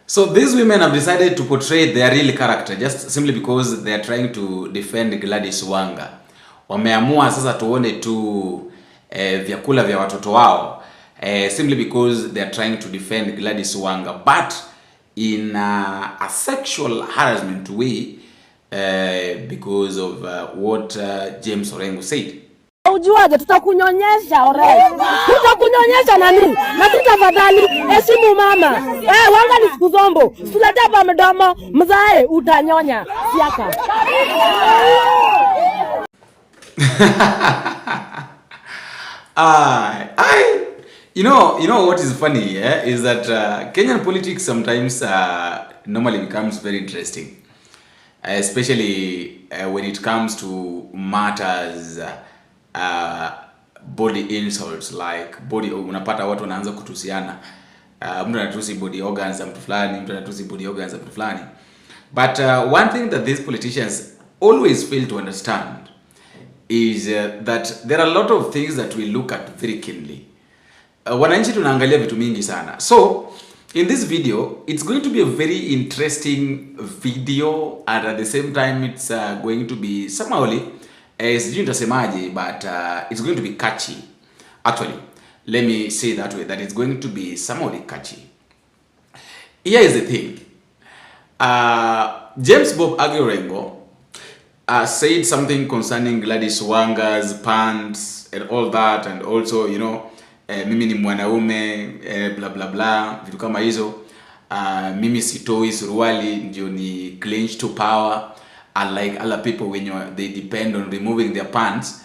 So these women have decided to portray their real character just simply because they are trying to defend Gladys Wanga. Wameamua sasa tuone tu vyakula vya watoto wao simply because they are trying to defend Gladys Wanga, but in a sexual harassment way because of what James Orengo said. Ujuaje tutakunyonyesha Orengo. Tutakunyonyesha nani? Na tutafadhali heshimu mama. Wanga ni siku zombo. Tuleta pa mdomo mzae utanyonya siaka. You know what is funny is that Kenyan politics sometimes normally becomes very interesting, especially when it comes to matters body insults, like body. Unapata watu wanaanza kutusiana, mtu anatusi body organs za mtu fulani, mtu anatusi body organs za mtu fulani. But one thing that these politicians always fail to understand is that there are a lot of things that we look at very keenly. Wananchi tunaangalia vitu mingi sana. So in this video, it's going to be a very interesting video, and at the same time it's going to be somehow sijui nitasemaje, but it's going to be catchy. Actually, let me say that way, that it's going to be somehow catchy. Here is the thing. James Bob Orengo said something concerning Gladys Wanga's pants and all that, and also, you know, mimi ni mwanaume blah blah blah, vitu kama hizo. Mimi sitoi suruali ndio ni clinch to power, unlike other people when they depend on removing their pants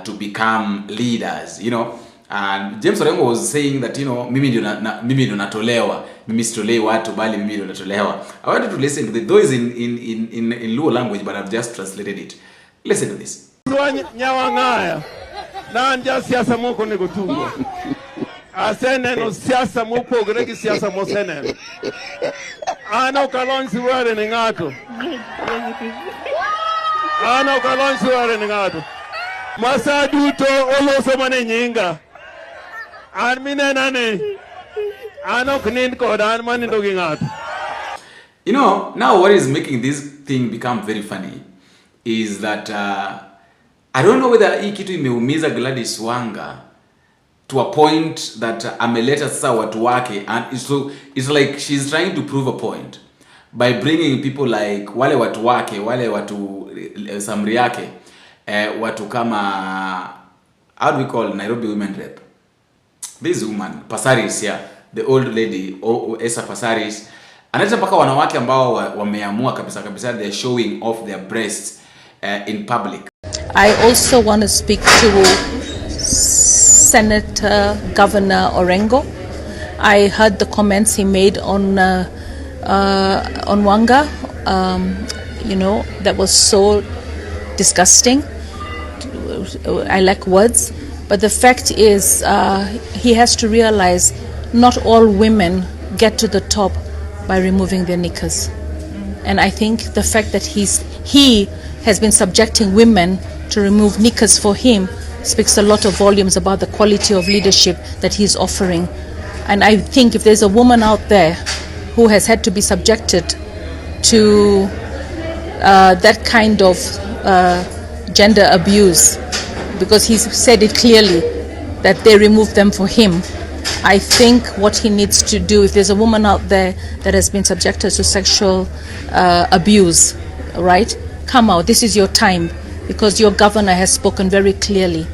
to become leaders, you know. And James Orengo was saying that, you know, mimi ndio natolewa, mimi sitolei watu bali mimi ndio natolewa. I wanted to listen to this, though is in Luo language, but I've just translated it. Listen to this. Nyawangaya nanja siasa moko negotungo asene no siasa moko gregi siasa mosene ana ukalonsi wale ni ngato ana ukalonsi wale ni ngato masaduto oloso mane nyinga armine nane ana uknin ko dan mane ndogi ngato. You know, now what is making this thing become very funny is that I don't know whether hii kitu imeumiza Gladys Wanga to a point that ameleta sasa watu wake, and so it's like she's trying to prove a point by bringing people like wale watu wake, wale watu samri yake, watu kama, how do we call Nairobi women rep, this woman Pasaris, yeah, the old lady Esa Pasaris, analeta mpaka wanawake ambao wameamua kabisa kabisa they're showing off their breasts in public. I also want to speak to Senator Governor Orengo. I heard the comments he made on Wanga. You know, that was so disgusting. I lack words. But the fact is, he has to realize not all women get to the top by removing their knickers. And I think the fact that he has been subjecting women to remove knickers for him speaks a lot of volumes about the quality of leadership that he's offering. And I think if there's a woman out there who has had to be subjected to that kind of gender abuse, because he's said it clearly that they removed them for him, I think what he needs to do, if there's a woman out there that has been subjected to sexual abuse, right, come out, this is your time, because your governor has spoken very clearly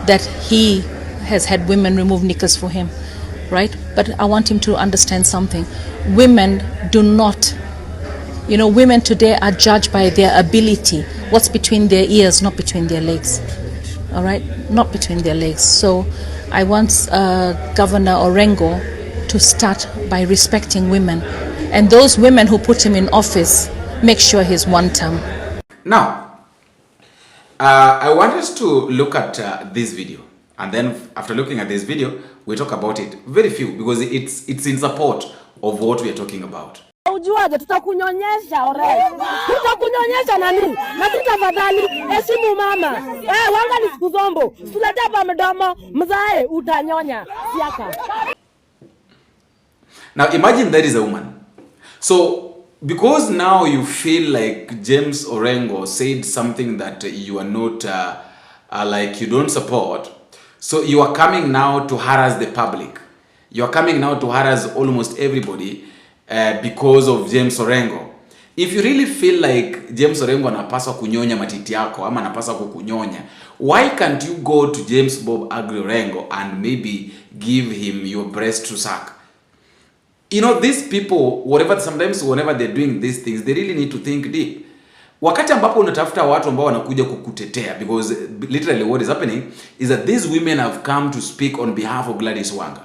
that he has had women remove knickers for him, right? But I want him to understand something. Women do not, you know, women today are judged by their ability, what's between their ears, not between their legs, all right? Not between their legs. So I want Governor Orengo to start by respecting women. And those women who put him in office, make sure he's one term. Now, I want us to look at this video, and then after looking at this video, we talk about it very few, because it's in support of what we are talking about. Ujuaje tutakunyonyesha Orengo. Tutakunyonyesha nani? Na tutafadhali heshimu mama. Wanga ni siku zombo. Tuleta pa mdomo mzae utanyonya siaka. Now imagine there is a woman So, because now you feel like James Orengo said something that you are not, like you don't support, so you are coming now to harass the public. You are coming now to harass almost everybody because of James Orengo. If you really feel like James Orengo anapaswa kunyonya matiti yako ama anapaswa kukunyonya, why can't you go to James Bob Agri Orengo and maybe give him your breast to suck? You know, these people, sometimes whenever they're doing these things, they really need to think deep. Wakati ambapo unatafuta watu ambao wanakuja kukutetea, because literally what is happening is that these women have come to speak on behalf of Gladys Wanga.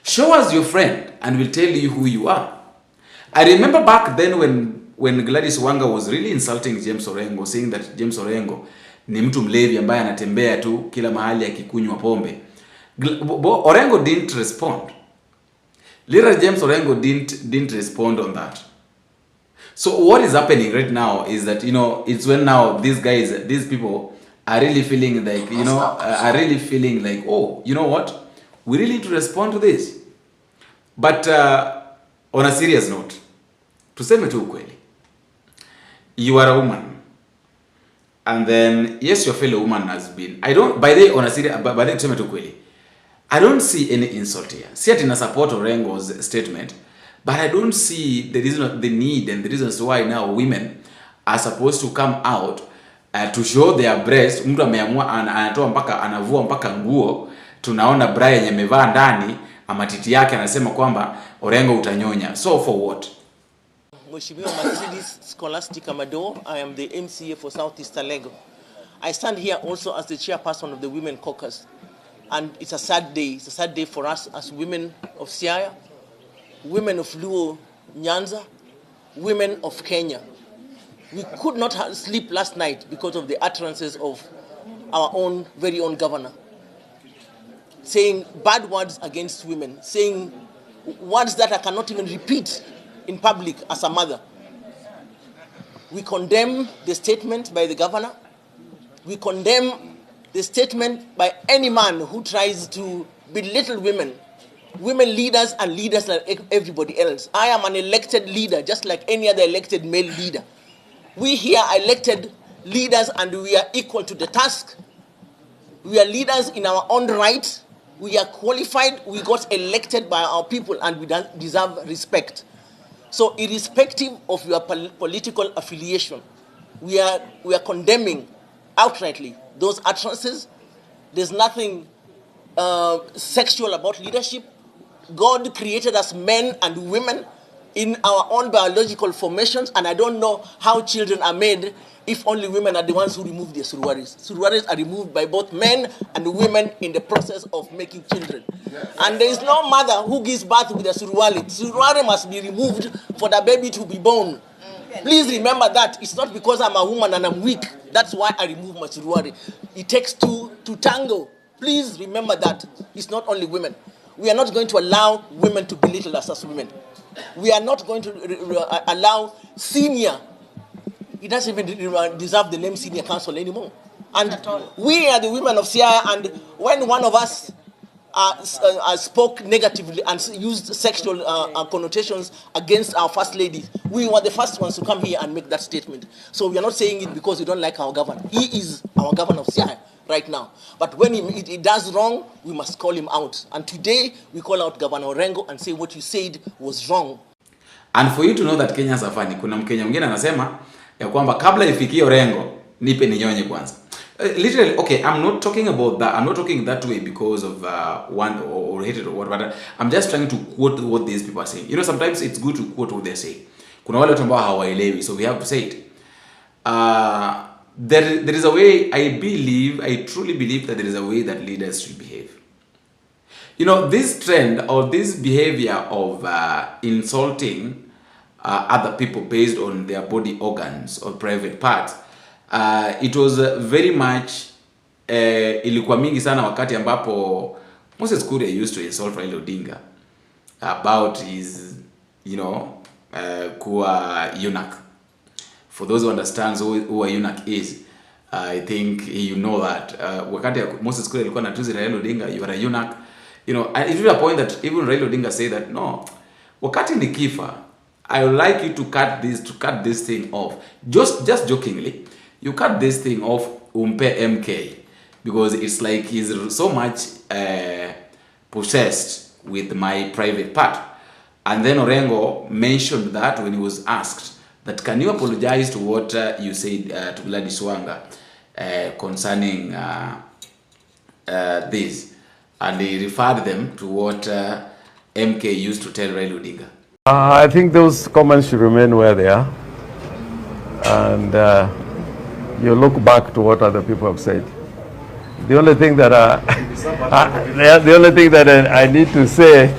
Show us your friend and we'll tell you who you are. I remember back then when Gladys Wanga was really insulting James Orengo, saying that James Orengo ni mtu mlevi ambaye anatembea tu kila mahali akikunywa pombe. Orengo didn't respond. Little James Orengo didn't respond on that. So what is happening right now is that, you know, it's when now these people are really feeling like, you know, are really feeling like, oh, you know what? We really need to respond to this. But on a serious note, tuseme tu ukweli. You are a woman. And then, yes, your fellow woman has been. I don't, by the on a serious, by the tuseme tu ukweli. I don't see any insult here. See it in a support of Orengo's statement, but I don't see the reason, the need and the reasons why now women are supposed to come out to show their breast. Mtu ameamua anatoa mpaka anavua mpaka nguo, tunaona bra yenye amevaa ndani, amatiti yake anasema kwamba Orengo utanyonya. So for what? Mheshimiwa Mercedes Scholastica Mado, I am the MCA for Southeast Alego. I stand here also as the chairperson of the Women Caucus. And it's a sad day. It's a sad day for us as women of Siaya, women of Luo Nyanza, women of Kenya. We could not sleep last night because of the utterances of our own, very own governor, saying bad words against women, saying words that I cannot even repeat in public as a mother. We condemn the statement by the governor. We condemn the statement by any man who tries to belittle women leaders and leaders like everybody else. I am an elected leader, just like any other elected male leader. We here are elected leaders and we are equal to the task. We are leaders in our own right. We are qualified. We got elected by our people and we deserve respect. So irrespective of your political affiliation, we are condemning outrightly those utterances. There's nothing sexual about leadership. God created us men and women in our own biological formations, and I don't know how children are made if only women are the ones who remove their surwaris. Surwaris are removed by both men and women in the process of making children. Yes. And there is no mother who gives birth with a surwari. Surwari must be removed for the baby to be born. Please remember that. It's not because I'm a woman and I'm weak. That's why I remove my surwari. It takes two to tango. Please remember that. It's not only women. We are not going to allow women to belittle us as women. We are not going to allow senior. It doesn't even deserve the name senior council anymore. And we are the women of Siaya, and when one of us spoke negatively and used sexual connotations against our first lady, we were the first ones to come here and make that statement. So we are not saying it because we don't like our governor. He is our governor of Siaya right now. But when he does wrong, we must call him out. And today, we call out Governor Orengo and say what you said was wrong. And for you to know that Kenyans are funny, kuna Mkenya mwingine anasema ya kwamba kabla ifikie Orengo, nipe ninyonye kwanza. Literally, okay, I'm not talking about that. I'm not talking that way because of one or hated or whatever. I'm just trying to quote what these people are saying. You know, sometimes it's good to quote what they say. Kuna wale watu ambao hawaelewi, so we have to say it. There is a way, I truly believe that there is a way that leaders should behave. You know, this trend or this behavior of insulting other people based on their body organs or private parts, it was very much ilikuwa mingi sana wakati ambapo Moses Kuria used to insult Raila Odinga about his, you know, kuwa eunuch. For those who understand who a eunuch is, I think you know that wakati Moses Kuria alikuwa anatusi Raila Odinga, you are a eunuch. You know, and it was a point that even Raila Odinga said that no, wakati nikifa I would like you to cut this thing off. Just jokingly, you cut this thing off umpe MK, because it's like he's so much possessed with my private part. And then Orengo mentioned that when he was asked that, can you apologize to what you said to NGONO concerning this, and he referred them to what MK used to tell Raila Odinga. I think those comments should remain where they are, and you look back to what other people have said. The only thing that I need to say,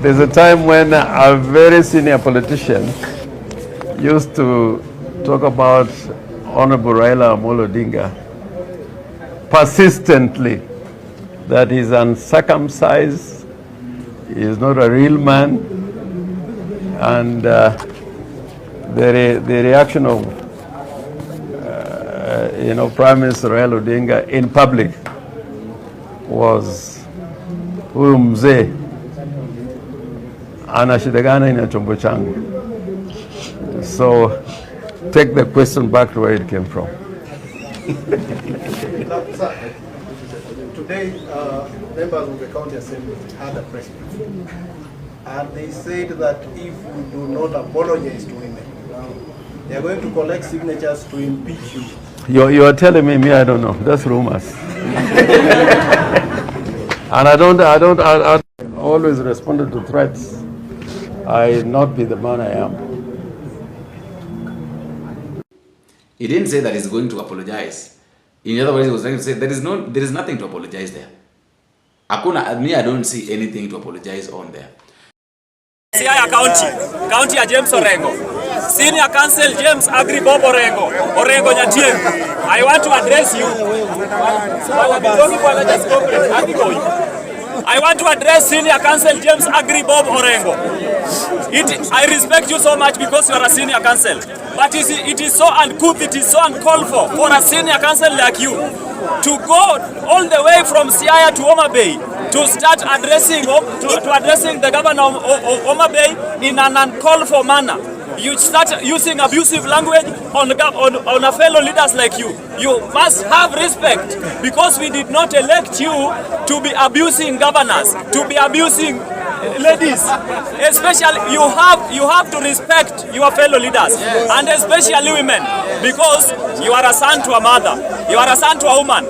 there's a time when a very senior politician used to talk about Honorable Raila Amolo Odinga persistently, that he's uncircumcised, he is not a real man, and the reaction of Prime Minister Raila Odinga in public was, huyu mzee anashidagana ina chombo changu. So take the question back to where it came from. Today, members of the county assembly had a press briefing, and they said that if you do not apologize to women, they are going to collect signatures to impeach you. You are telling me I don't know. That's rumors. And I always responded to threats. I not be the man I am. He didn't say that he's going to apologize. In other words, he was trying to say there is nothing to apologize there. I don't see anything to apologize on there. Siaya County ya James Orengo. Senior Counsel James Agri Bob Orengo Nyatieng. I want to address you. I want to address Senior Counsel James Agri Bob Orengo. I respect you so much because you are a senior counsel. But it is so uncouth, it is so uncalled for a senior counsel like you to go all the way from Siaya to Homa Bay to start addressing the governor of Homa Bay in an uncalled for manner. You start using abusive language on a fellow leaders like you. You must have respect, because we did not elect you to be abusing governors, to be abusing ladies. Especially you have to respect your fellow leaders, and especially women, because you are a son to a mother, you are a son to a woman,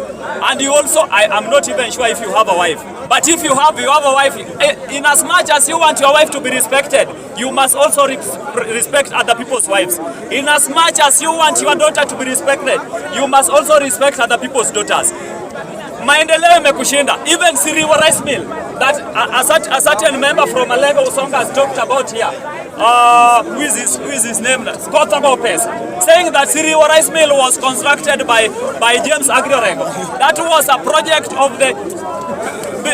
and you also, I am not even sure if you have a wife. But if you have a wife, in as much as you want your wife to be respected, you must also respect other people's wives. In as much as you want your daughter to be respected, you must also respect other people's daughters. Maendeleo imekushinda. Even Siriwa rice mill that a certain member from Alega Usonga has talked about here. Who is his name? Kota Gopes, saying that Siriwa rice mill was constructed by James Agri Orengo. That was a project of the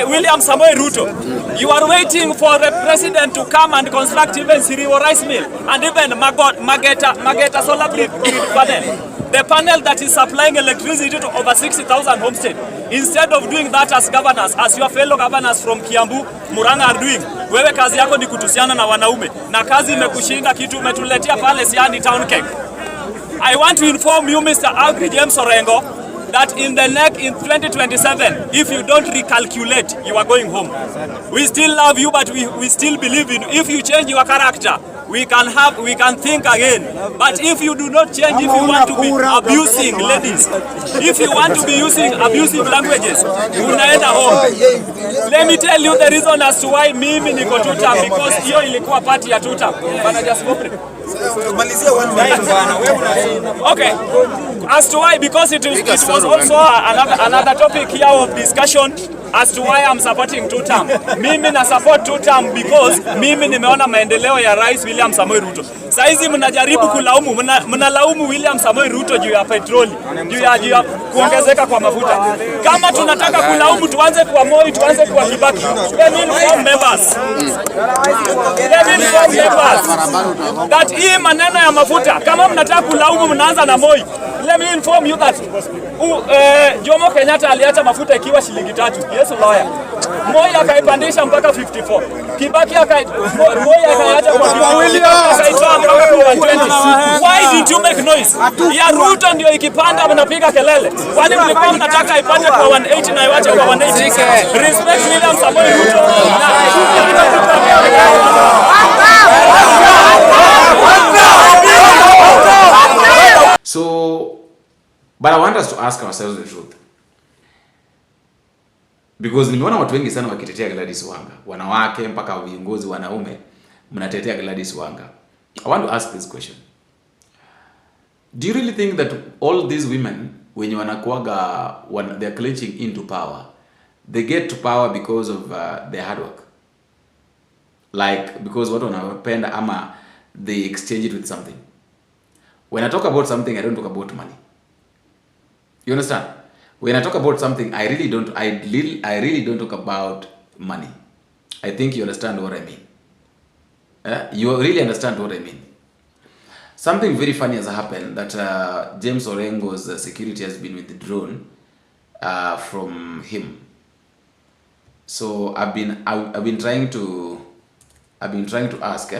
William Samoei Ruto. You are waiting for the president to come and construct even Siriwa rice mill and even Mageta solar panel. The panel that is supplying electricity to over 60,000 homesteads. Instead of doing that as governors, as your fellow governors from Kiambu, Murang'a are doing, wewe kazi yako ni kutusiana na wanaume. Na kazi imekushinda, kitu umetuletea pale Siani town cake. I want to inform you, Mr. Agri James Orengo, that in 2027, if you don't recalculate, you are going home. We still love you, but we still believe in you. If you change your character, we can think again. But if you do not change, if you want to be abusing ladies, if you want to be using abusive languages, unaenda home. Let me tell you the reason as to why mimi niko tuta, because hiyo ilikuwa party ya tuta. Okay. As to why, because it was also another topic here of discussion as to why I'm supporting two-term. Mimi na support two-term because mimi nimeona maendeleo ya Rais William Samoei Ruto. Saizi mnajaribu kulaumu, mnalaumu William Samoei Ruto juu ya petroli, juu ya kuongezeka kwa mafuta. Kama tunataka kulaumu, tuanze kwa Moi, tuanze kwa Kibaki. Let me inform members that hii maneno ya mafuta, kama mnataka kulaumu mnaanza na Moi. Let me inform you that Jomo Kenyatta aliacha mafuta ikiwa shilingi 3. Yes, lawyer. Moi akaipandisha mpaka 54. Kibaki Moi akaacha kwa 54. you make noise. Ya Ruto ndio ikipanda mnapiga kelele. Kwani mlikuwa mnataka ipande kwa 180 na iwache kwa 180? Respect William Samoei Ruto. So, but I want us to ask ourselves the truth. Because nimeona watu wengi sana wakitetea Gladys Wanga. Wanawake mpaka viongozi wanaume mnatetea Gladys Wanga. I want to ask this question. Do you really think that all these women when wanakuaga when they're clenching into power, they get to power because of their hard work? Like because watu wanapenda ama they exchange it with something. When I talk about something, I don't talk about money. You understand? When I talk about something, I really don't talk about money. I think you understand what I mean. You really understand what I mean. Something very funny has happened that James Orengo's security has been withdrawn from him. So I've been trying to ask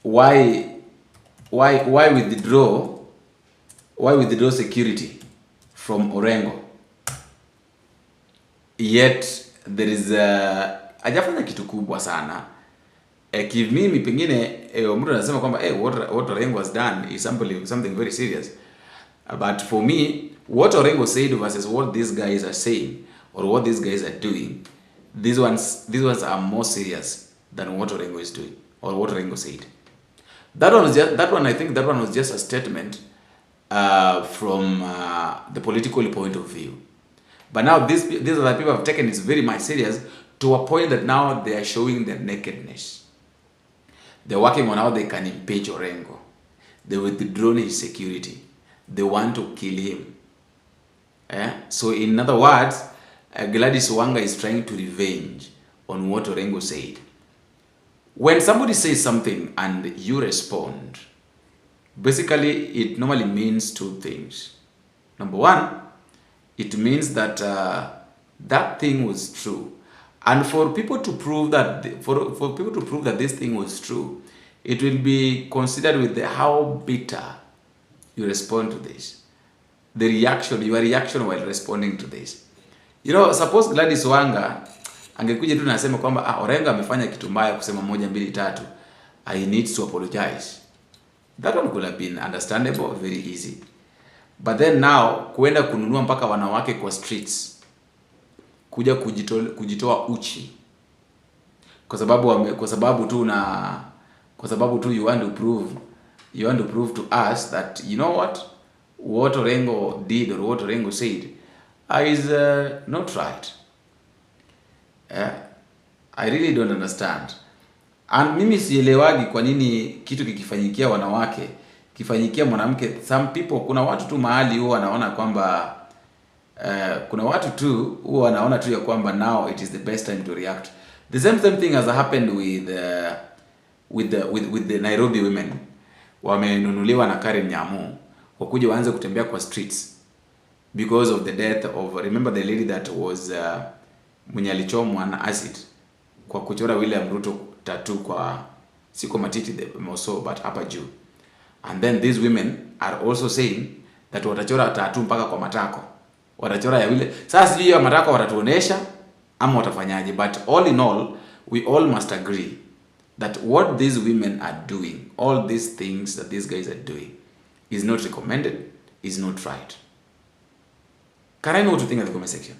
why withdraw security from Orengo, yet there is hajafanya kitu kubwa sana. Mimi pengine mtu anasema kwamba what Orengo has done is something very serious, but for me what Orengo said versus what these guys are saying or what these guys are doing, these ones are more serious than what Orengo is doing or what Orengo said. I think that one was just a statement from the political point of view. But now these other people have taken it very much serious to a point that now they are showing their nakedness. They're working on how they can impeach Orengo. They withdraw his security. They want to kill him. So in other words, Gladys Wanga is trying to revenge on what Orengo said. When somebody says something and you respond, basically it normally means two things. Number one, it means that that thing was true. And for people to prove that this thing was true, it will be considered with how bitter you respond to this. Your reaction while responding to this. You know, suppose Gladys Wanga angekuja tu nasema kwamba Orengo amefanya kitu mbaya kusema 1 2 3, I need to apologize. That one could have been understandable, very easy. But then now kuenda kununua mpaka wanawake kwa streets, kuja kujitoa uchi kwa sababu tu you want to prove to us that you know what Orengo did or what Orengo said is not right. I really don't understand. And mimi sielewagi kwa nini kitu kikifanyikia wanawake kifanyikia mwanamke. Some people, kuna watu tu mahali huwa wanaona kwamba tu ya kwamba now it is the best time to react. The same thing has happened with the Nairobi women. Wamenunuliwa na Karen Nyamu wakuja waanze kutembea kwa streets because of the death of, remember the lady that was mwenye alichomwa na acid kwa kuchora William Ruto tattoo kwa siko matiti also but hapa juu. And then these women are also saying that watachora tattoo mpaka kwa matako. Watachora ya wile. Sasa sijui ya matako watatuonesha ama watafanyaje, but all in all we all must agree that what these women are doing, all these things that these guys are doing is not recommended, is not right. Can I know what you think in the comment section?